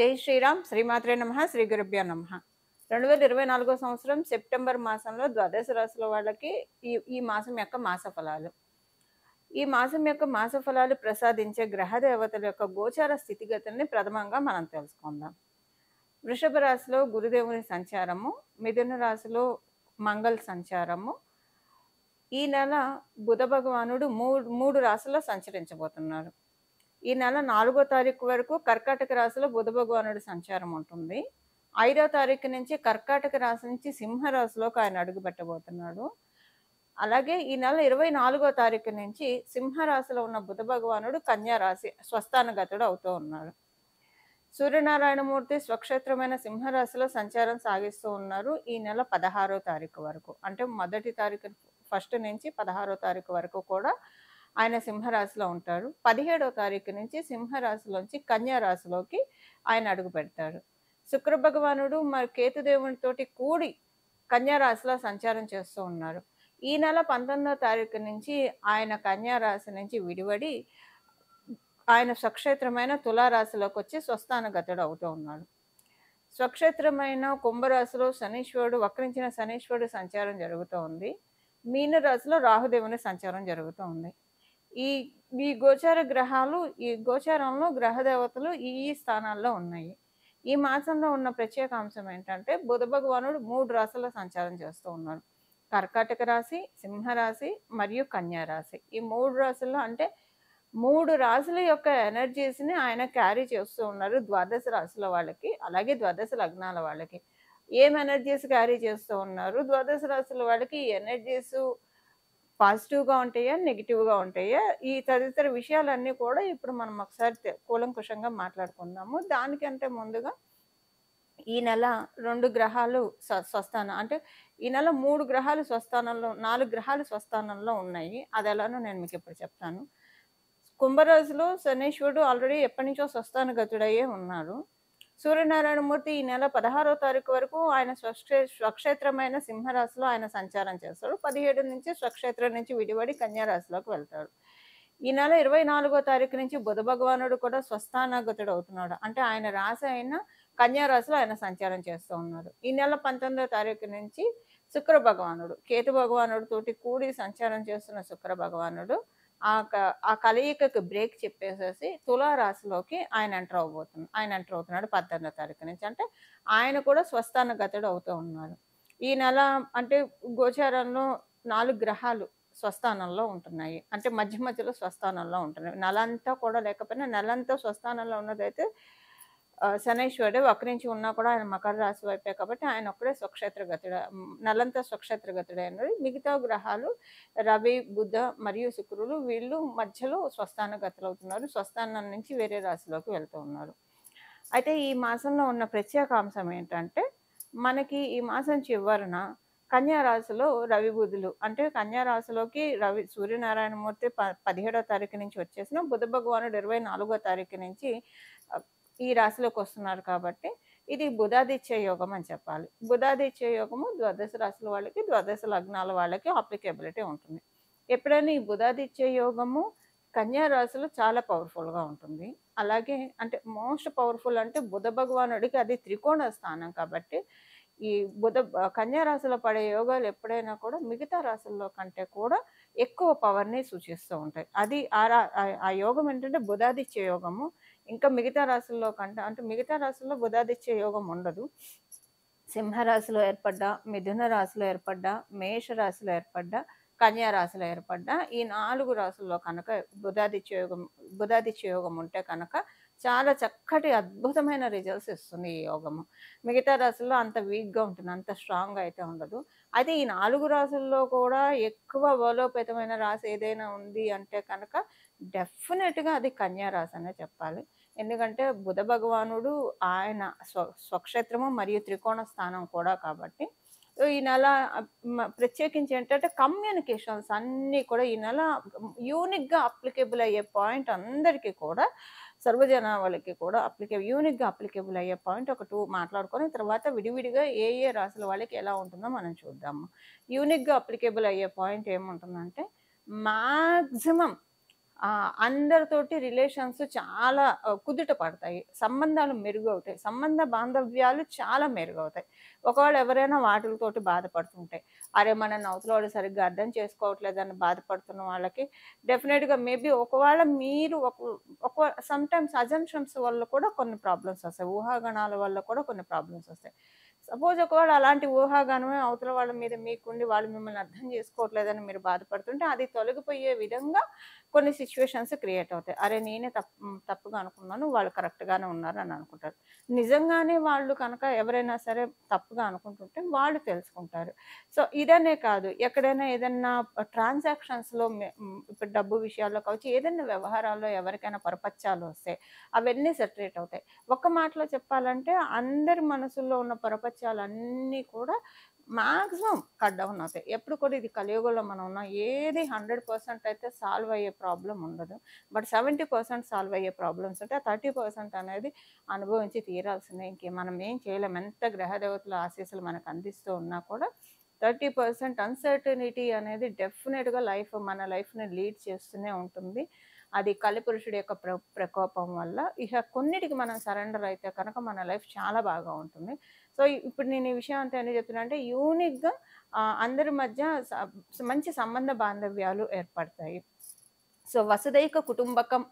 జై శ్రీరామ్ శ్రీమాత్రే నమః శ్రీ గురుభ్యో నమః 2024 సంవత్సరం సెప్టెంబర్ మాసంలో ద్వాదశ రాశుల వాళ్ళకి ఈ మాసం యొక్క మాస ఫలాలు. ఈ మాసం యొక్క మాస ఫలాలు ప్రసాదించే గ్రహ దేవతల యొక్క గోచార స్థితిగతుల్ని ప్రథమంగా మనం తెలుసుకుందాం. వృషభ రాశిలో గురుదేవుని సంచారము, మిథున రాశిలో మంగళ సంచారము. ఈ నెల బుధ భగవానుడు మూడు రాశుల్లో సంచరించబోతున్నారు. ఈ నెల 4వ తారీఖు వరకు కర్కాటక రాశిలో బుధ భగవానుడి సంచారం ఉంటుంది. 5వ తారీఖు నుంచి కర్కాటక రాశి నుంచి సింహ రాశిలోకి ఆయన అడుగు పెట్టబోతున్నాడు. అలాగే ఈ నెల 24వ తారీఖు నుంచి సింహ రాశిలో ఉన్న బుధ భగవానుడు కన్యా రాశి స్వస్థానగతుడు అవుతూ ఉన్నాడు. సూర్యనారాయణమూర్తి స్వక్షేత్రమైన సింహరాశిలో సంచారం సాగిస్తూ ఉన్నారు ఈ నెల 16వ తారీఖు వరకు. అంటే మొదటి తారీఖు ఫస్ట్ నుంచి 16వ తారీఖు వరకు కూడా ఆయన సింహరాశిలో ఉంటారు. 17వ తారీఖు నుంచి సింహరాశిలోంచి కన్యా రాశిలోకి ఆయన అడుగు పెడతాడు. శుక్ర భగవానుడు మరి కేతుదేవునితోటి కూడి కన్యా రాశిలో సంచారం చేస్తూ ఉన్నారు. ఈ నెల 19వ తారీఖు నుంచి ఆయన కన్యా రాశి నుంచి విడివడి ఆయన స్వక్షేత్రమైన తులారాశిలోకి వచ్చి స్వస్థానగతుడు అవుతూ ఉన్నాడు. స్వక్షేత్రమైన కుంభరాశిలో శనీశ్వరుడు వక్రించిన శనీశ్వరుడు సంచారం జరుగుతూ ఉంది. మీన రాశిలో రాహుదేవుని సంచారం జరుగుతూ ఉంది. ఈ గోచార గ్రహాలు ఈ గోచారంలో గ్రహ దేవతలు ఈ స్థానాల్లో ఉన్నాయి. ఈ మాసంలో ఉన్న ప్రత్యేక అంశం ఏంటంటే బుధ భగవానుడు 3 రాశుల్లో సంచారం చేస్తూ ఉన్నాడు. కర్కాటక రాశి, సింహరాశి మరియు కన్యా రాశి. ఈ 3 రాశుల్లో అంటే 3 రాశుల యొక్క ఎనర్జీస్ని ఆయన క్యారీ చేస్తూ ఉన్నారు ద్వాదశ రాశుల వాళ్ళకి, అలాగే ద్వాదశ లగ్నాల వాళ్ళకి. ఏం ఎనర్జీస్ క్యారీ చేస్తూ ఉన్నారు? ద్వాదశ రాశుల వాళ్ళకి ఈ ఎనర్జీస్ పాజిటివ్గా ఉంటాయా, నెగిటివ్గా ఉంటాయా, ఈ తదితర విషయాలన్నీ కూడా ఇప్పుడు మనం ఒకసారి కూలంకుషంగా మాట్లాడుకుందాము. దానికంటే ముందుగా ఈ నెల 2 గ్రహాలు స్వస్థానం అంటే ఈ నెల 3 గ్రహాలు స్వస్థానంలో 4 గ్రహాలు స్వస్థానంలో ఉన్నాయి. అది ఎలానో నేను మీకు ఇప్పుడు చెప్తాను. కుంభరాశిలో శనీశ్వరుడు ఆల్రెడీ ఎప్పటి నుంచో స్వస్థానగతుడయ్యే ఉన్నారు. సూర్యనారాయణమూర్తి ఈ నెల 16వ తారీఖు వరకు ఆయన స్వక్షేత్రమైన సింహరాశిలో ఆయన సంచారం చేస్తాడు. 17 నుంచి స్వక్షేత్రం నుంచి విడివడి కన్యా రాశిలోకి వెళ్తాడు. ఈ నెల 24వ తారీఖు నుంచి బుధ భగవానుడు కూడా స్వస్థానగతుడు అవుతున్నాడు. అంటే ఆయన రాశి అయిన కన్యా రాశిలో ఆయన సంచారం చేస్తూ ఉన్నాడు. ఈ నెల 19వ తారీఖు నుంచి శుక్ర భగవానుడు కేతు భగవానుడు తోటి కూడి సంచారం చేస్తున్న శుక్ర భగవానుడు ఆ కలయికకు బ్రేక్ చెప్పేసేసి తులారాశిలోకి ఆయన ఎంటర్ అవుతున్నాడు 18వ తారీఖు నుంచి. అంటే ఆయన కూడా స్వస్థానగతుడు అవుతూ ఉన్నారు. ఈ నెల అంటే గోచారంలో 4 గ్రహాలు స్వస్థానంలో ఉంటున్నాయి. అంటే మధ్య మధ్యలో స్వస్థానంలో ఉంటున్నాయి. నెలంతా కూడా లేకపోయినా నెలంతా స్వస్థానంలో ఉన్నదైతే శనీశ్వరుడు వక్రించి ఉన్నా కూడా ఆయన మకర రాశి వైపే కాబట్టి ఆయన ఒక్కడే నెలంతా స్వక్షేత్రగతుడే అన్నది. మిగతా గ్రహాలు రవి, బుధ మరియు శుక్రులు వీళ్ళు మధ్యలో స్వస్థానగతులవుతున్నారు. స్వస్థానం నుంచి వేరే రాశిలోకి వెళ్తూ ఉన్నారు. అయితే ఈ మాసంలో ఉన్న ప్రత్యేక అంశం ఏంటంటే మనకి ఈ మాసం చివరన కన్యా రాశిలో రవి బుధులు అంటే కన్యా రాశిలోకి సూర్యనారాయణమూర్తి 17వ తారీఖు నుంచి వచ్చేసిన బుధ భగవానుడు 24వ తారీఖు నుంచి ఈ రాశిలోకి వస్తున్నారు కాబట్టి ఇది బుధాదిత్య యోగం అని చెప్పాలి. బుధాదిత్య యోగము ద్వాదశ రాశుల వాళ్ళకి, ద్వాదశ లగ్నాల వాళ్ళకి అప్లికేబిలిటీ ఉంటుంది. ఎప్పుడైనా ఈ బుధాదిత్య యోగము కన్యా రాశిలో చాలా పవర్ఫుల్గా ఉంటుంది. అలాగే అంటే మోస్ట్ పవర్ఫుల్ అంటే బుధ భగవానుడికి అది త్రికోణ స్థానం కాబట్టి ఈ కన్యా రాశిలో పడే యోగాలు ఎప్పుడైనా కూడా మిగతా రాశుల్లో కంటే కూడా ఎక్కువ పవర్ని సూచిస్తూ ఉంటాయి. అది ఆ యోగం ఏంటంటే బుధాదిత్య యోగము. ఇంకా మిగతా రాశుల్లో కంటే అంటే మిగతా రాశుల్లో బుధాదిత్య యోగం ఉండదు. సింహరాశిలో ఏర్పడ్డా, మిథున రాశిలో ఏర్పడ్డా, మేష రాశిలో ఏర్పడ్డా, కన్యా రాశిలో ఏర్పడ్డా ఈ 4 రాశుల్లో కనుక బుధాదిత్య యోగం ఉంటే కనుక చాలా చక్కటి అద్భుతమైన రిజల్ట్స్ ఇస్తుంది ఈ యోగము. మిగతా రాశుల్లో అంత వీక్గా ఉంటుంది, అంత స్ట్రాంగ్గా అయితే ఉండదు. అయితే ఈ 4 రాశుల్లో కూడా ఎక్కువ బలోపేతమైన రాశి ఏదైనా ఉంది అంటే కనుక డెఫినెట్గా అది కన్యా రాశి అనే చెప్పాలి. ఎందుకంటే బుధ భగవానుడు ఆయన స్వక్షేత్రము మరియు త్రికోణ స్థానం కూడా కాబట్టి ఈ నెల ప్రత్యేకించి ఏంటంటే కమ్యూనికేషన్స్ అన్నీ కూడా ఈ నెల యూనిక్గా అప్లికేబుల్ అయ్యే పాయింట్ అందరికీ కూడా సర్వజనావళికి కూడా యూనిక్గా అప్లికేబుల్ అయ్యే పాయింట్ ఒక 2 మాట్లాడుకొని తర్వాత విడివిడిగా ఏ రాశుల వాళ్ళకి ఎలా ఉంటుందో మనం చూద్దాము. యూనిక్గా అప్లికేబుల్ అయ్యే పాయింట్ ఏముంటుందంటే మ్యాక్సిమం అందరితోటి రిలేషన్స్ చాలా కుదుట పడతాయి. సంబంధాలు మెరుగవుతాయి. సంబంధ బాంధవ్యాలు చాలా మెరుగవుతాయి. ఒకవేళ ఎవరైనా వాటిలతోటి బాధపడుతుంటే, అరే! మనల్ని అవతలోడు సరిగ్గా అర్థం చేసుకోవట్లేదని బాధపడుతున్న వాళ్ళకి డెఫినిట్‌గా మేబీ ఒకవేళ మీరు సమ్‌టైమ్స్ అజంప్షన్స్ వల్ల కూడా కొన్ని ప్రాబ్లమ్స్ వస్తాయి. ఊహాగానాల వల్ల కూడా కొన్ని ప్రాబ్లమ్స్ వస్తాయి. సపోజ్ ఒకవేళ అలాంటి ఊహాగానమే అవతల వాళ్ళ మీద మీకుండి వాళ్ళు మిమ్మల్ని అర్థం చేసుకోవట్లేదని మీరు బాధపడుతుంటే, అది తొలగిపోయే విధంగా కొన్ని సిట్యుయేషన్స్ క్రియేట్ అవుతాయి. అరే! నేనే తప్పుగా అనుకున్నాను. వాళ్ళు కరెక్ట్‌గానే ఉన్నారు అని అనుకుంటారు. నిజంగానే వాళ్ళు కనుక ఎవరైనా సరే తప్పుగా అనుకుంటుంటే వాళ్ళు తెలుసుకుంటారు. సో, ఇదనే కాదు ఎక్కడైనా ఏదన్నా ట్రాన్సాక్షన్స్‌లో ఇప్పుడు డబ్బు విషయాల్లో కావచ్చు, ఏదైనా వ్యవహారాల్లో ఎవరికైనా పొరపచ్చాలు వస్తాయి. అవన్నీ సెటరేట్ అవుతాయి. ఒక్క మాటలో చెప్పాలంటే అందరి మనసుల్లో ఉన్న పొరపచ్చాలన్నీ కూడా మాక్సిమం కట్ డౌన్ అవుతాయి. ఎప్పుడు కూడా ఇది కలియుగంలో మనం ఉన్నాం. ఏది 100% అయితే సాల్వ్ అయ్యే ప్రాబ్లమ్ ఉండదు. బట్ 70% సాల్వ్ అయ్యే ప్రాబ్లమ్స్ ఉంటాయి. 30% అనేది అనుభవించి తీరాల్సిందే. మనం ఏం చేయలేం. ఎంత గ్రహదేవతల ఆశీస్సులు మనకు అందిస్తూ ఉన్నా కూడా 30% అన్‌సర్టెనిటీ అనేది డెఫినిట్‌గా మన లైఫ్‌ని లీడ్ చేస్తూనే ఉంటుంది. అది కలిపురుషుడి యొక్క ప్రకోపం వల్ల. ఇక కొన్నిటికి మనం సరెండర్ అయితే కనుక మన లైఫ్ చాలా బాగా ఉంటుంది. సో, ఇప్పుడు నేను ఈ విషయం అంతా ఎందుకు చెప్తున్నా అంటే యూనిక్‌గా అందరి మధ్య మంచి సంబంధ బాంధవ్యాలు ఏర్పడతాయి. సో, వసుదైక కుటుంబకం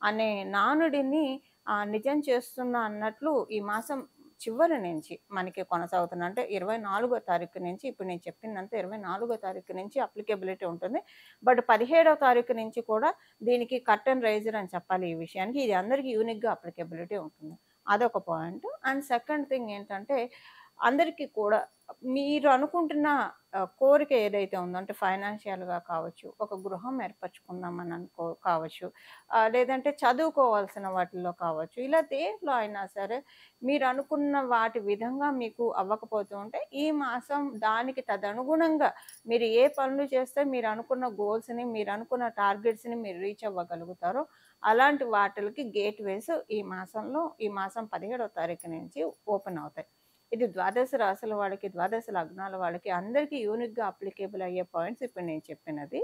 అనే నానుడిని నిజం చేస్తున్నా అన్నట్లు ఈ మాసం చివరి నుంచి మనకి కొనసాగుతుంది. అంటే 24వ తారీఖు నుంచి ఇప్పుడు నేను చెప్పిందంతా 24వ తారీఖు నుంచి అప్లికేబిలిటీ ఉంటుంది. బట్ 17వ తారీఖు నుంచి కూడా దీనికి కర్టెన్ రైజర్ అని చెప్పాలి ఈ విషయానికి. ఇది అందరికీ యూనిక్‌గా అప్లికేబిలిటీ ఉంటుంది. అదొక పాయింట్. అండ్ సెకండ్ థింగ్ ఏంటంటే అందరికీ కూడా మీరు అనుకుంటున్న కోరిక ఏదైతే ఉందో అంటే ఫైనాన్షియల్‌గా కావచ్చు, ఒక గృహం ఏర్పరచుకుందామని కావచ్చు, లేదంటే చదువుకోవాల్సిన వాటిల్లో కావచ్చు, ఇలా దేంట్లో అయినా సరే మీరు అనుకున్న వాటి విధంగా మీకు అవ్వకపోతూ ఉంటే ఈ మాసం దానికి తదనుగుణంగా మీరు ఏ పనులు చేస్తే మీరు అనుకున్న గోల్స్‌ని, మీరు అనుకున్న టార్గెట్స్‌ని మీరు రీచ్ అవ్వగలుగుతారో అలాంటి వాటిలకి గేట్‌వేస్ ఈ మాసం 17వ తారీఖు నుంచి ఓపెన్ అవుతాయి. ఇది ద్వాదశ రాశుల వాళ్ళకి, ద్వాదశ లగ్నాల వాళ్ళకి అందరికీ యూనిక్‌గా అప్లికేబుల్ అయ్యే పాయింట్స్ ఇప్పుడు నేను చెప్పినది.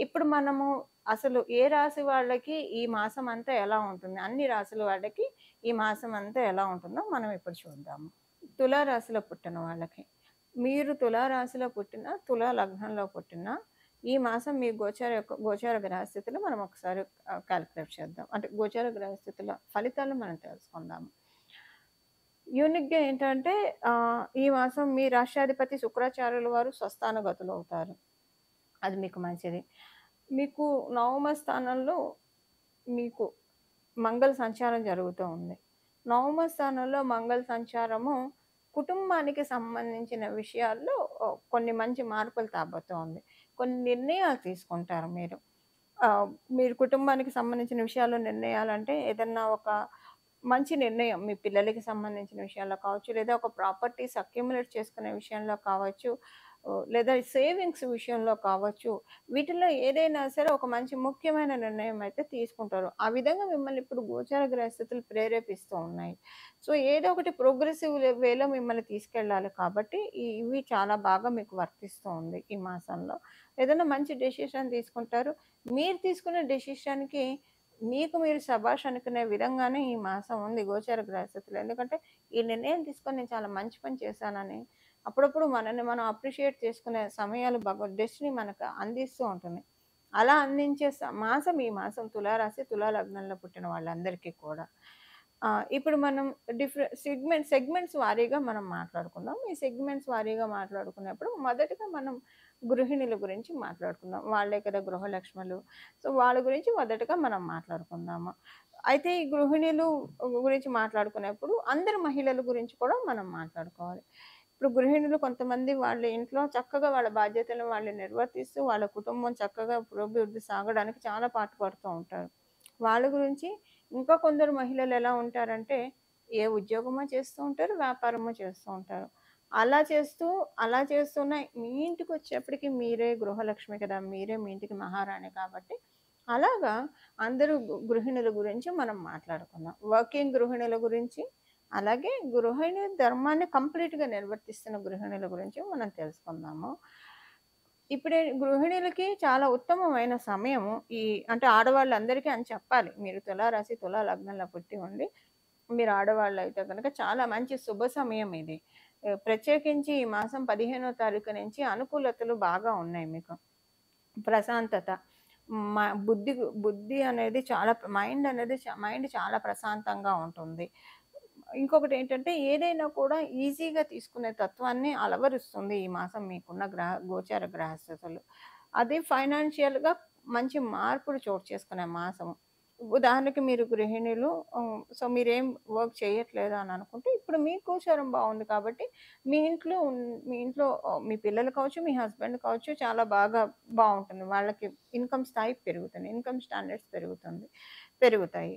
ఇప్పుడు మనము అసలు ఏ రాశి వాళ్ళకి ఈ మాసం అంతా ఎలా ఉంటుంది? అన్ని రాశుల వాళ్ళకి ఈ మాసం అంతా ఎలా ఉంటుందో మనం ఇప్పుడు చూద్దాము. తులా రాశిలో పుట్టిన వాళ్ళకి. మీరు తులా రాశిలో పుట్టినా, తులా లగ్నంలో పుట్టినా ఈ మాసం మీ గోచార గ్రహస్థితులు మనం ఒకసారి కాలిక్యులేట్ చేద్దాం. అంటే గోచార గ్రహస్థితుల ఫలితాలు మనం తెలుసుకుందాము. యూనిక్‌గా ఏంటంటే ఈ మాసం మీ రాష్ట్రాధిపతి శుక్రాచార్యుల వారు స్వస్థానగతులు అవుతారు. అది మీకు మంచిది. మీకు నవమ స్థానంలో మీకు మంగళ సంచారం జరుగుతూ ఉంది. నవమ స్థానంలో మంగళ సంచారము కుటుంబానికి సంబంధించిన విషయాల్లో కొన్ని మంచి మార్పులు తేబోతోంది. కొన్ని నిర్ణయాలు తీసుకుంటారు మీరు. మీరు కుటుంబానికి సంబంధించిన విషయాల్లో నిర్ణయాలంటే ఏదన్నా ఒక మంచి నిర్ణయం మీ పిల్లలకి సంబంధించిన విషయాల్లో కావచ్చు, లేదా ఒక ప్రాపర్టీస్ అక్యుములేట్ చేసుకునే విషయంలో కావచ్చు, లేదా సేవింగ్స్ విషయంలో కావచ్చు. వీటిల్లో ఏదైనా సరే ఒక మంచి ముఖ్యమైన నిర్ణయం అయితే తీసుకుంటారు. ఆ విధంగా మిమ్మల్ని ఇప్పుడు గోచార గ్రహస్థితులు ప్రేరేపిస్తూ ఉన్నాయి. సో, ఏదో ఒకటి ప్రోగ్రెసివ్ వేలో మిమ్మల్ని తీసుకెళ్ళాలి కాబట్టి ఇవి చాలా బాగా మీకు వర్తిస్తూ ఉంది ఈ మాసంలో. ఏదైనా మంచి డెసిషన్ తీసుకుంటారు. మీరు తీసుకునే డెసిషన్‌కి మీకు మీరు శభాష్ అనుకునే విధంగానే ఈ మాసం ఉంది గోచార గ్రహస్థితులు. ఎందుకంటే ఈ నిర్ణయం తీసుకొని నేను చాలా మంచి పని చేశానని అప్పుడప్పుడు మనల్ని మనం అప్రిషియేట్ చేసుకునే సమయాలు డెస్టినీ మనకు అందిస్తూ ఉంటుంది. అలా అందించే ఈ మాసం తులారాశి, తులా లగ్నంలో పుట్టిన వాళ్ళందరికీ కూడా. ఇప్పుడు మనం సెగ్మెంట్స్ వారీగా మనం మాట్లాడుకుందాం. ఈ సెగ్మెంట్స్ వారీగా మాట్లాడుకున్నప్పుడు మొదటగా మనం గృహిణుల గురించి మాట్లాడుకుందాం. వాళ్ళే కదా గృహలక్ష్ములు. సో, వాళ్ళ గురించి మొదటగా మనం మాట్లాడుకుందాము. అయితే ఈ గృహిణులు గురించి మాట్లాడుకునేప్పుడు అందరు మహిళల గురించి కూడా మనం మాట్లాడుకోవాలి. ఇప్పుడు గృహిణులు కొంతమంది వాళ్ళ ఇంట్లో చక్కగా వాళ్ళ బాధ్యతలను వాళ్ళు నిర్వర్తిస్తూ వాళ్ళ కుటుంబం చక్కగా పురోభివృద్ధి సాగడానికి చాలా పాటుపడుతూ ఉంటారు. వాళ్ళ గురించి ఇంకా కొందరు మహిళలు ఎలా ఉంటారంటే ఏ ఉద్యోగమో చేస్తూ ఉంటారు, వ్యాపారమో చేస్తూ ఉంటారు. అలా చేస్తున్న మీ ఇంటికొచ్చేప్పటికి మీరే గృహలక్ష్మి కదా! మీరే మీ ఇంటికి మహారాణి కాబట్టి, అలాగా అందరూ గృహిణుల గురించి మనం మాట్లాడుకుందాం. వర్కింగ్ గృహిణుల గురించి, అలాగే గృహిణి ధర్మాన్ని కంప్లీట్‌గా నిర్వర్తిస్తున్న గృహిణుల గురించి మనం తెలుసుకుందాము. ఇప్పుడే గృహిణులకి చాలా ఉత్తమమైన సమయము. అంటే ఆడవాళ్ళందరికీ అని చెప్పాలి. మీరు తులారాశి, తులా లగ్నంలో పుట్టి ఉండి, మీరు ఆడవాళ్ళైతే గనక చాలా మంచి శుభ సమయం ఇది. ప్రత్యేకించి ఈ మాసం 15వ తారీఖు నుంచి అనుకూలతలు బాగా ఉన్నాయి మీకు. ప్రశాంతత. మ బుద్ధి బుద్ధి అనేది చాలా మైండ్ చాలా ప్రశాంతంగా ఉంటుంది. ఇంకొకటేంటంటే ఏదైనా కూడా ఈజీగా తీసుకునే తత్వాన్ని అలవరుస్తుంది ఈ మాసం మీకున్న గోచార గ్రహస్థితులు. అది ఫైనాన్షియల్‌గా మంచి మార్పులు చోటు చేసుకునే మాసము. ఉదాహరణకి మీరు గృహిణులు సో మీరేం వర్క్ చేయట్లేదు అని అనుకుంటే, ఇప్పుడు మీ గోచారం బావుంది కాబట్టి మీ ఇంట్లో మీ పిల్లలు కావచ్చు, మీ హస్బెండ్ కావచ్చు చాలా బాగా బావుంటుంది. వాళ్ళకి ఇన్‌కమ్ స్థాయి పెరుగుతుంది. ఇన్‌కమ్ స్టాండర్డ్స్ పెరుగుతాయి.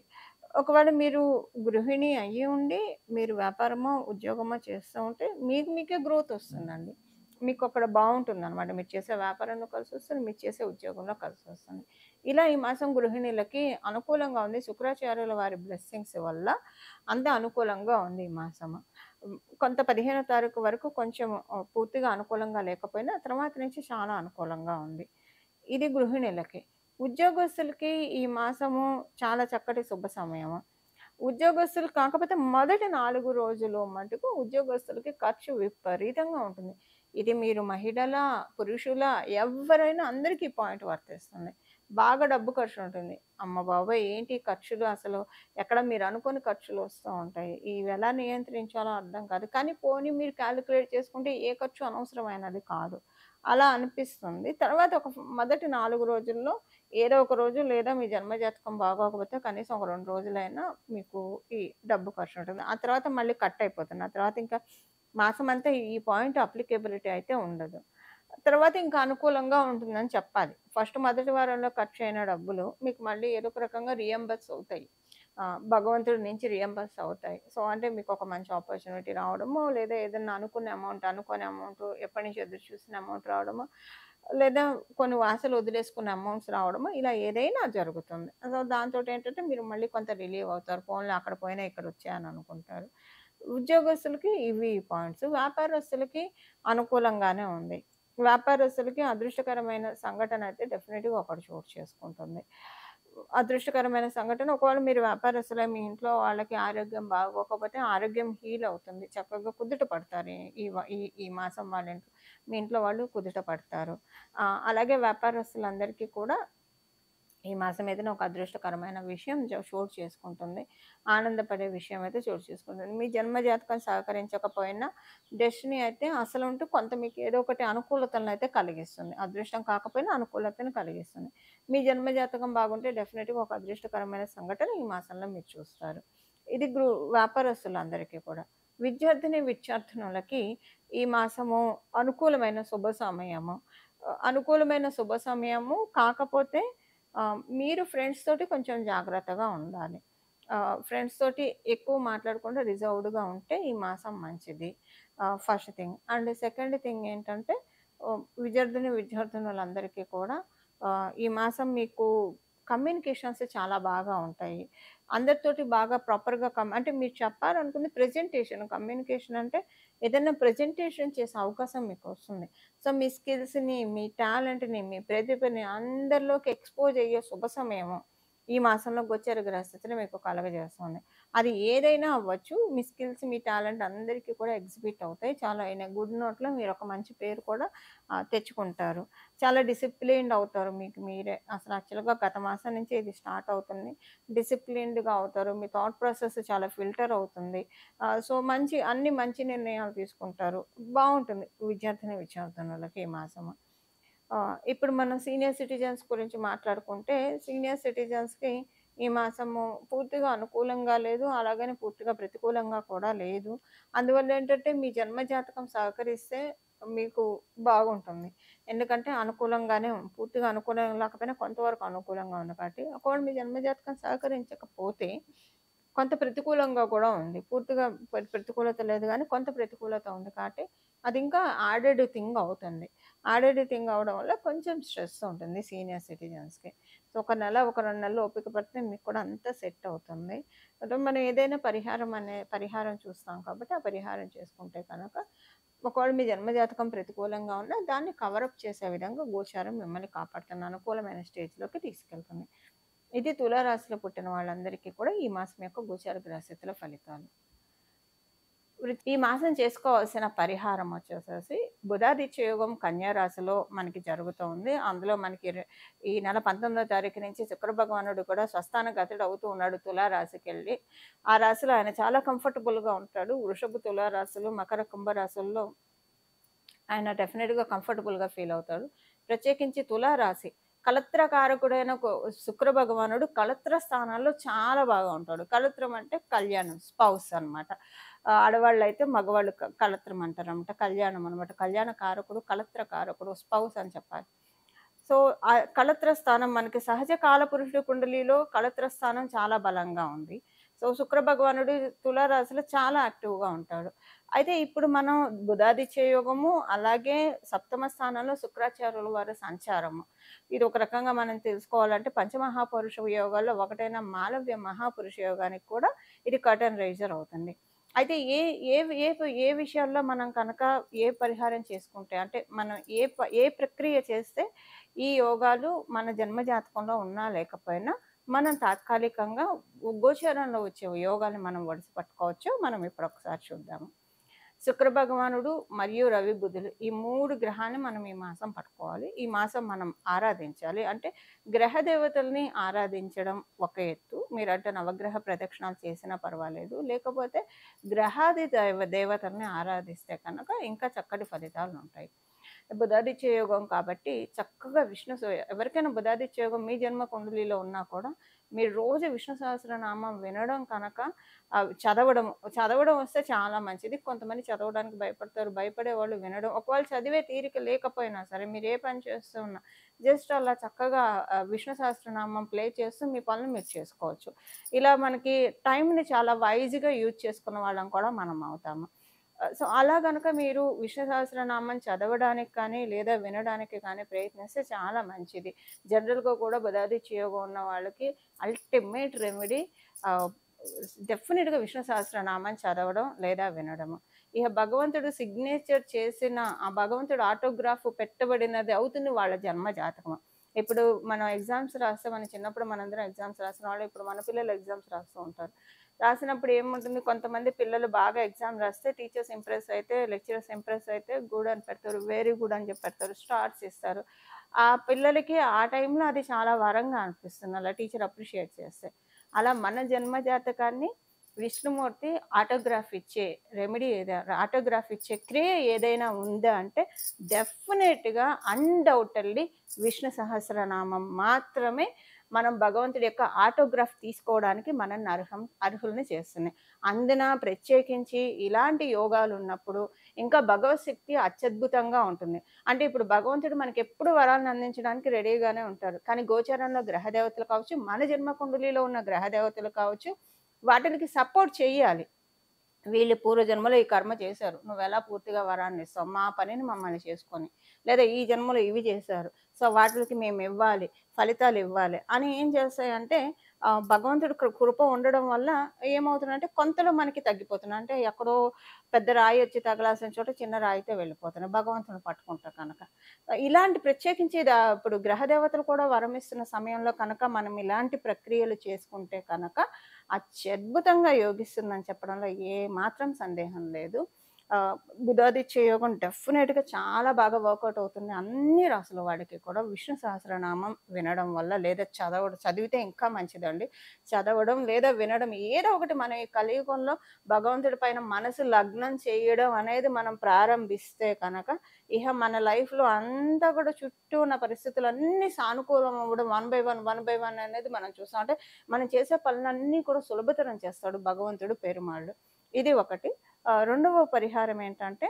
ఒకవేళ మీరు గృహిణి అయ్యి ఉండి, మీరు వ్యాపారమో, ఉద్యోగమో చేస్తూ ఉంటే మీకే గ్రోత్ వస్తుందండి. మీకక్కడ బావుంటుందనమాట. మీరు చేసే వ్యాపారంలో కలిసొస్తుంది. మీరు చేసే ఉద్యోగంలో కలిసొస్తుంది. ఇలా ఈ మాసం గృహిణులకి అనుకూలంగా ఉంది. శుక్రాచార్యుల వారి బ్లెస్సింగ్స్ వల్ల అంత అనుకూలంగా ఉంది ఈ మాసము. కొంత 15వ తారీఖు వరకు కొంచెం పూర్తిగా అనుకూలంగా లేకపోయినా తర్వాత నుంచి చాలా అనుకూలంగా ఉంది. ఇది గృహిణులకి. ఉద్యోగస్తులకి ఈ మాసము చాలా చక్కటి శుభ సమయము. ఉద్యోగస్తులు కాకపోతే మొదటి 4 రోజులు మటుకు ఉద్యోగస్తులకి ఖర్చు విపరీతంగా ఉంటుంది. ఇది మీరు మహిళలా, పురుషులా ఎవ్వరైనా అందరికీ ఈ పాయింట్ వర్తిస్తుంది. బాగా డబ్బు ఖర్చుంటుంది. అమ్మ బాబోయ్! ఏంటి ఖర్చులు అసలు ఎక్కడ మీరు అనుకోని ఖర్చులు వస్తూ ఉంటాయి. ఇవెలా నియంత్రించాలో అర్థం కాదు. కానీ పోనీ మీరు కాలిక్యులేట్ చేసుకుంటే ఏ ఖర్చు అనవసరమైనది కాదు. అలా అనిపిస్తుంది. తర్వాత మొదటి 4 రోజుల్లో ఏదో ఒక రోజు లేదా మీ జన్మజాతకం బాగోకపోతే కనీసం ఒక 2 రోజులైనా మీకు ఈ డబ్బు ఖర్చుంటుంది. ఆ తర్వాత మళ్ళీ కట్ అయిపోతుంది. ఆ తర్వాత ఇంకా మాసమంతా ఈ పాయింట్ అప్లికేబిలిటీ అయితే ఉండదు. తర్వాత ఇంకా అనుకూలంగా ఉంటుందని చెప్పాలి. మొదటి వారంలో ఖర్చయిన డబ్బులు మీకు మళ్ళీ ఏదో ఒక రకంగా రీయింబర్స్ అవుతాయి. భగవంతుడి నుంచి రీయింబర్స్ అవుతాయి. సో, అంటే మీకొక మంచి ఆపర్చునిటీ రావడమో, లేదా ఏదన్నా అనుకోని అమౌంట్ ఎప్పటినుంచో ఎదురు చూసిన అమౌంట్ రావడమో, లేదా కొన్ని ఆశలు వదిలేసుకున్న అమౌంట్స్ రావడమో, ఇలా ఏదైనా జరుగుతుంది. సో, దాంతోటేంటంటే మీరు మళ్ళీ కొంత రిలీవ్ అవుతారు. పోన్లే అక్కడ పోయినా ఇక్కడొచ్చాయని అనుకుంటారు. ఉద్యోగస్తులకి ఇవి పాయింట్స్. వ్యాపారస్తులకి అనుకూలంగానే ఉంది. వ్యాపారస్తులకి అదృష్టకరమైన సంఘటన అయితే డెఫినిట్‌గా ఒకటి చోటు చేసుకుంటుంది. అదృష్టకరమైన సంఘటన ఒకవేళ మీరు వ్యాపారస్తులై మీ ఇంట్లో వాళ్ళకి ఆరోగ్యం బాగోకపోతే ఆరోగ్యం హీల్ అవుతుంది. చక్కగా కుదుట పడతారు. ఈ వ ఈ ఈ మాసం మీ ఇంట్లో వాళ్ళు కుదుట పడతారు. అలాగే వ్యాపారస్తులందరికీ కూడా ఈ మాసం ఏదైనా ఒక అదృష్టకరమైన విషయం చోటు చేసుకుంటుంది. ఆనందపడే విషయం అయితే చోటు చేసుకుంటుంది. మీ జన్మ జాతకం సహకరించకపోయినా డెస్టినీ అయితే అసలుంటూ కొంత మీకు ఏదో ఒకటి అనుకూలతలనైతే కలిగిస్తుంది. అదృష్టం కాకపోయినా అనుకూలతను కలిగిస్తుంది. మీ జన్మ జాతకం బాగుంటే డెఫినిట్‌గా ఒక అదృష్టకరమైన సంఘటన ఈ మాసంలో మీరు చూస్తారు. ఇది వ్యాపారస్తులందరికీ కూడా. విద్యార్థినులకి ఈ మాసము అనుకూలమైన శుభ సమయము. అనుకూలమైన శుభ సమయము కాకపోతే మీరు ఫ్రెండ్స్ తోటి కొంచెం జాగ్రత్తగా ఉండాలి. ఫ్రెండ్స్ తోటి ఎక్కువ మాట్లాడకుండా రిజర్వ్డ్‌గా ఉంటే ఈ మాసం మంచిది. First thing. And second thing ఏంటంటే విద్యార్థినులందరికీ కూడా ఈ మాసం మీకు కమ్యూనికేషన్స్ చాలా బాగా ఉంటాయి. అందరితోటి బాగా ప్రాపర్‌గా అంటే మీరు చెప్పాలనుకుంది ప్రెజెంటేషన్. కమ్యూనికేషన్ అంటే ఏదైనా ప్రెజెంటేషన్ చేసే అవకాశం మీకొస్తుంది. సో, మీ స్కిల్స్‌ని, మీ టాలెంట్‌ని, మీ ప్రతిభని అందరిలోకి ఎక్స్‌పోజ్ అయ్యే శుభ సమయము ఈ మాసంలో గోచర గ్రహస్థితిని మీకు కలగజేస్తుంది. అది ఏదైనా అవ్వచ్చు. మీ స్కిల్స్, మీ టాలెంట్ అందరికీ కూడా ఎగ్జిబిట్ అవుతాయి. చాలా ఇన్ ఎ గుడ్ నోట్‌లో మీరొక మంచి పేరు కూడా తెచ్చుకుంటారు. చాలా డిసిప్లిన్డ్ అవుతారు మీకు మీరే. అసలు యాక్చువల్‌గా గత మాసం నుంచే ఇది స్టార్ట్ అవుతుంది. డిసిప్లిన్డ్‌గా అవుతారు. మీ థాట్ ప్రాసెస్ చాలా ఫిల్టర్ అవుతుంది. సో, అన్ని మంచి నిర్ణయాలు తీసుకుంటారు. బావుంటుంది విద్యార్థినులకి ఈ మాసము. ఇప్పుడు మనం సీనియర్ సిటిజన్స్ గురించి మాట్లాడుకుంటే, సీనియర్ సిటిజన్స్‌కి ఈ మాసము పూర్తిగా అనుకూలంగా లేదు. అలాగని పూర్తిగా ప్రతికూలంగా కూడా లేదు. అందువల్ల ఏంటంటే, మీ జన్మ జాతకం సహకరిస్తే మీకు బాగుంటుంది. ఎందుకంటే పూర్తిగా అనుకూలంగా లేకపోయినా కొంతవరకు అనుకూలంగా ఉంది కాబట్టి, ఒకవేళ మీ జన్మ జాతకం సహకరించకపోతే కొంత ప్రతికూలంగా కూడా ఉంది. పూర్తిగా ప్రతికూలత లేదు గానీ, కొంత ప్రతికూలత ఉంది కాబట్టి, అది ఇంకా యాడెడ్ థింగ్ అవుతుంది. యాడెడ్ థింగ్ అవ్వడం వల్ల కొంచెం స్ట్రెస్ ఉంటుంది సీనియర్ సిటిజన్స్‌కి. సో, ఒక నెల, ఒక 2 నెలలు ఓపిక పడితే మీకు కూడా అంతా సెట్ అవుతుంది. అంటే మనం ఏదైనా పరిహారం చూస్తాం కాబట్టి, ఆ పరిహారం చేసుకుంటే కనుక ఒకవేళ మీ జన్మజాతకం ప్రతికూలంగా ఉన్నా దాన్ని కవరప్ చేసే విధంగా గోచారం మిమ్మల్ని కాపాడుతున్న అనుకూలమైన స్టేజ్‌లోకి తీసుకెళ్తుంది. ఇది తులారాశిలో పుట్టిన వాళ్ళందరికీ కూడా ఈ మాసం యొక్క గోచార గ్రహస్థితుల ఫలితాలు. ఈ మాసం చేసుకోవాల్సిన పరిహారం వచ్చేసేసి బుధాదిత్య యోగం కన్యా రాశిలో మనకి జరుగుతోంది. అందులో మనకి ఈ నెల 19వ తారీఖు నుంచి శుక్ర భగవానుడు కూడా స్వస్థాన గతుడు అవుతూ ఉన్నాడు తులారాశికెళ్ళి. ఆ రాశిలో ఆయన చాలా కంఫర్టబుల్‌గా ఉంటాడు. వృషభ, తులారాశులు, మకర, కుంభ రాశుల్లో ఆయన డెఫినెట్‌గా కంఫర్టబుల్‌గా ఫీల్ అవుతాడు. ప్రత్యేకించి తులారాశి కళత్రకారకుడైన శుక్ర భగవానుడు కళత్ర స్థానాల్లో చాలా బాగా ఉంటాడు. కళత్రం అంటే కళ్యాణం, స్పౌస్ అనమాట. ఆడవాళ్ళైతే మగవాళ్ళు కళత్రం అంటారనమాట. కళ్యాణం అనమాట. కళ్యాణ కారకుడు, కళత్ర కారకుడు, స్పౌస్ అని చెప్పాలి. సో, ఆ కళత్ర స్థానం మనకి సహజ కాలపురుషుడి కుండలిలో కళత్ర స్థానం చాలా బలంగా ఉంది. సో, శుక్ర భగవానుడు తులారాశిలో చాలా యాక్టివ్‌గా ఉంటాడు. అయితే ఇప్పుడు మనం బుధాదిత్య యోగము, అలాగే సప్తమ స్థానంలో శుక్రాచార్యుల వారి సంచారము. ఇది ఒక రకంగా మనం తెలుసుకోవాలంటే పంచమహాపురుష యోగాల్లో ఒకటైన మాలవ్య మహాపురుష యోగానికి కూడా ఇది కర్టెన్ రైజర్ అవుతుంది. అయితే ఏ ఏ ఏ ఏ విషయాల్లో మనం కనుక ఏ పరిహారం చేసుకుంటే అంటే మనం ఏ ప్రక్రియ చేస్తే ఈ యోగాలు మన జన్మ జాతకంలో ఉన్నా లేకపోయినా మనం తాత్కాలికంగా గోచరంలో వచ్చే యోగాన్ని మనం ఒడిసి పట్టుకోవచ్చు. మనం ఇప్పుడు ఒకసారి చూద్దాము. శుక్ర భగవానుడు మరియు రవి బుధులు ఈ 3 గ్రహాన్ని మనం ఈ మాసం పట్టుకోవాలి. ఈ మాసం మనం ఆరాధించాలి. అంటే గ్రహ దేవతల్ని ఆరాధించడం ఒక ఎత్తు. మీరంటే నవగ్రహ ప్రదక్షిణాలు చేసినా పర్వాలేదు. లేకపోతే గ్రహాది దేవతల్ని ఆరాధిస్తే కనుక ఇంకా చక్కటి ఫలితాలుంటాయి. బుధాదిత్య యోగం కాబట్టి చక్కగా ఎవరికైనా బుధాదిత్య యోగం మీ జన్మ కుండలిలో ఉన్నా కూడా మీరు రోజు విష్ణు సహస్రనామం వినడం కనుక చదవడం వస్తే చాలా మంచిది. కొంతమంది చదవడానికి భయపడతారు. భయపడే వాళ్ళు వినడం. ఒకవేళ చదివే తీరిక లేకపోయినా సరే మీరు ఏ పని చేస్తూ ఉన్నా జస్ట్ అలా చక్కగా విష్ణు సహస్రనామం ప్లే చేస్తూ మీ పనులు మీరు చేసుకోవచ్చు. ఇలా మనకి టైంని చాలా వైజ్‌గా యూజ్ చేసుకున్న వాళ్ళం కూడా మనం అవుతాము. సో, అలా గనక మీరు విష్ణు సహస్రనామం చదవడానికి కానీ, లేదా వినడానికి కానీ ప్రయత్నిస్తే చాలా మంచిది. జనరల్‌గా కూడా బుధాదిత్య యోగం ఉన్న వాళ్ళకి అల్టిమేట్ రెమెడీ ఆహ్, డెఫినిట్‌గా విష్ణు సహస్రనామం చదవడం లేదా వినడము. ఇక భగవంతుడు సిగ్నేచర్ చేసిన ఆ భగవంతుడు ఆటోగ్రాఫ్ పెట్టబడినది అవుతుంది వాళ్ళ జన్మ జాతకం. ఇప్పుడు మనం ఎగ్జామ్స్ రాస్తే మన చిన్నప్పుడు మనందరం ఎగ్జామ్స్ రాసిన వాళ్ళు ఇప్పుడు మన పిల్లలు ఎగ్జామ్స్ రాస్తూ ఉంటారు. రాసినప్పుడు ఏముంటుంది కొంతమంది పిల్లలు బాగా ఎగ్జామ్ రాస్తే టీచర్స్ ఇంప్రెస్ అయితే, లెక్చరర్స్ ఇంప్రెస్ అయితే గుడ్ అని పెడతారు. వెరీ గుడ్ అని చెప్పి పెడతారు. స్టార్స్ ఇస్తారు. ఆ పిల్లలకి ఆ టైంలో అది చాలా వరంగా అనిపిస్తుంది. అలా టీచర్ అప్రిషియేట్ చేస్తే. అలా మన జన్మ జాతకాన్ని విష్ణుమూర్తి ఆటోగ్రాఫ్ ఇచ్చే క్రియ ఏదైనా ఉందా అంటే డెఫినెట్‌గా అన్‌డౌటెడ్‌లీ విష్ణు సహస్రనామం మాత్రమే మనం భగవంతుడి యొక్క ఆటోగ్రాఫ్ తీసుకోవడానికి మనల్ని అర్హుల్ని చేస్తుంది. అందున ప్రత్యేకించి ఇలాంటి యోగాలు ఉన్నప్పుడు ఇంకా భగవత్ శక్తి అత్యద్భుతంగా ఉంటుంది. అంటే ఇప్పుడు భగవంతుడు మనకెప్పుడు వరాలను అందించడానికి రెడీగానే ఉంటారు. కానీ గోచరంలో గ్రహ దేవతలు కావచ్చు, మన జన్మ కుండలిలో ఉన్న గ్రహ దేవతలు కావచ్చు, వాటిలికి సపోర్ట్ చెయ్యాలి. వీళ్ళు పూర్వజన్మలో ఈ కర్మ చేశారు. నువ్వెలా పూర్తిగా వరాన్ని ఇస్తావు? మా పనిని మమ్మల్ని చేసుకొని. లేదా ఈ జన్మలో ఇవి చేశారు. సో, వాటిలికి మేమివ్వాలి, ఫలితాలివ్వాలి అని ఏం చేస్తాయంటే భగవంతుడి కృప ఉండడం వల్ల ఏమవుతుందంటే కొంతలో మనకి తగ్గిపోతున్నాయి. అంటే ఎక్కడో పెద్ద రాయి వచ్చి తగలాల్సిన చోట చిన్న రాయితో వెళ్ళిపోతున్నాయి. భగవంతుడిని పట్టుకుంటా కనుక. ఇలాంటి ప్రత్యేకించి ఇప్పుడు గ్రహ దేవతలు కూడా వరమిస్తున్న సమయంలో కనుక మనం ఇలాంటి ప్రక్రియలు చేసుకుంటే కనుక అత్యద్భుతంగా యోగిస్తుందని చెప్పడంలో ఏమాత్రం సందేహం లేదు. బుధాదిత్య యోగం డెఫినెట్‌గా చాలా బాగా వర్కౌట్ అవుతుంది. అన్ని రాసుల వాడికి కూడా విష్ణు సహస్రనామం వినడం వల్ల లేదా చదివితే ఇంకా మంచిదండి. చదవడం లేదా వినడం ఏదో ఒకటి మన ఈ కలియుగంలో భగవంతుడి పైన మనసు లగ్నం చేయడం అనేది మనం ప్రారంభిస్తే కనుక ఇహ మన లైఫ్‌లో అంతా కూడా చుట్టూ ఉన్న పరిస్థితులన్నీ సానుకూలం అవ్వడం వన్ బై వన్ అనేది మనం చూస్తాం. అంటే మనం చేసే పనులన్నీ కూడా సులభతరం చేస్తాడు భగవంతుడు పెరుమాళ్ళు. ఇది ఒకటి. రెండవ పరిహారం ఏంటంటే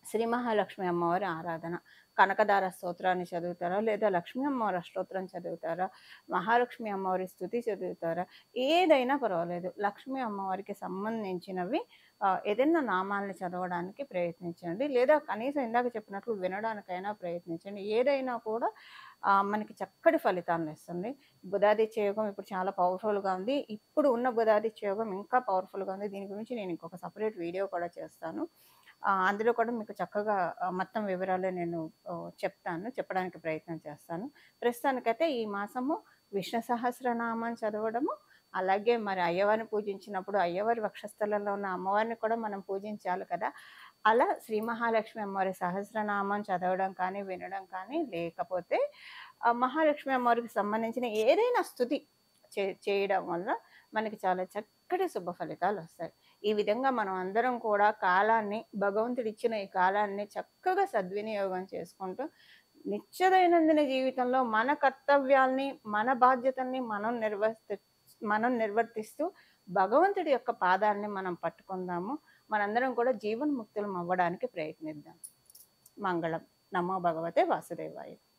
శ్రీ మహాలక్ష్మి అమ్మవారి ఆరాధన. కనకదార స్తోత్రాన్ని చదువుతారా? లేదా లక్ష్మీ అమ్మవారి అష్టోత్తరం చదువుతారా? మహాలక్ష్మి అమ్మవారి స్తుతి చదువుతారా? ఏదైనా పర్వాలేదు. లక్ష్మీ అమ్మవారికి సంబంధించినవి ఏదైనా నామాల్ని చదవడానికి ప్రయత్నించండి. లేదా కనీసం ఇందాక చెప్పినట్లు వినడానికైనా ప్రయత్నించండి. ఏదైనా కూడా మనకి చక్కటి ఫలితాలనిస్తుంది. బుధాదిత్య యోగం ఇప్పుడు చాలా పవర్‌ఫుల్‌గా ఉంది. ఇప్పుడు ఉన్న బుధాదిత్య యోగం ఇంకా పవర్‌ఫుల్‌గా ఉంది. దీని గురించి నేను ఇంకొక సెపరేట్ వీడియో కూడా చేస్తాను. అందులో కూడా మీకు చక్కగా మొత్తం వివరాలు నేను చెప్పడానికి ప్రయత్నం చేస్తాను. ప్రస్తుతానికైతే ఈ మాసము విష్ణు సహస్రనామం చదవడము, అలాగే మరి అయ్యవారిని పూజించినప్పుడు అయ్యవారి వక్షస్థలంలో ఉన్న అమ్మవారిని కూడా మనం పూజించాలి కదా! అలా శ్రీ మహాలక్ష్మి అమ్మవారి సహస్రనామం చదవడం కానీ, వినడం కానీ, లేకపోతే మహాలక్ష్మి అమ్మవారికి సంబంధించిన ఏదైనా స్తుతి చేయడం వల్ల మనకి చాలా చక్కటి శుభ ఫలితాలొస్తాయి. ఈ విధంగా మనం అందరం కూడా భగవంతుడిచ్చిన ఈ కాలాన్ని చక్కగా సద్వినియోగం చేసుకుంటూ, నిత్య దైనందిన జీవితంలో మన కర్తవ్యాల్ని, మన బాధ్యతల్ని మనం నిర్వర్తిస్తూ భగవంతుడి యొక్క పాదాల్ని మనం పట్టుకుందాము. మనందరం కూడా జీవన్ముక్తులం అవ్వడానికి ప్రయత్నిద్దాం. మంగళం. నమో భగవతే వాసుదేవాయ.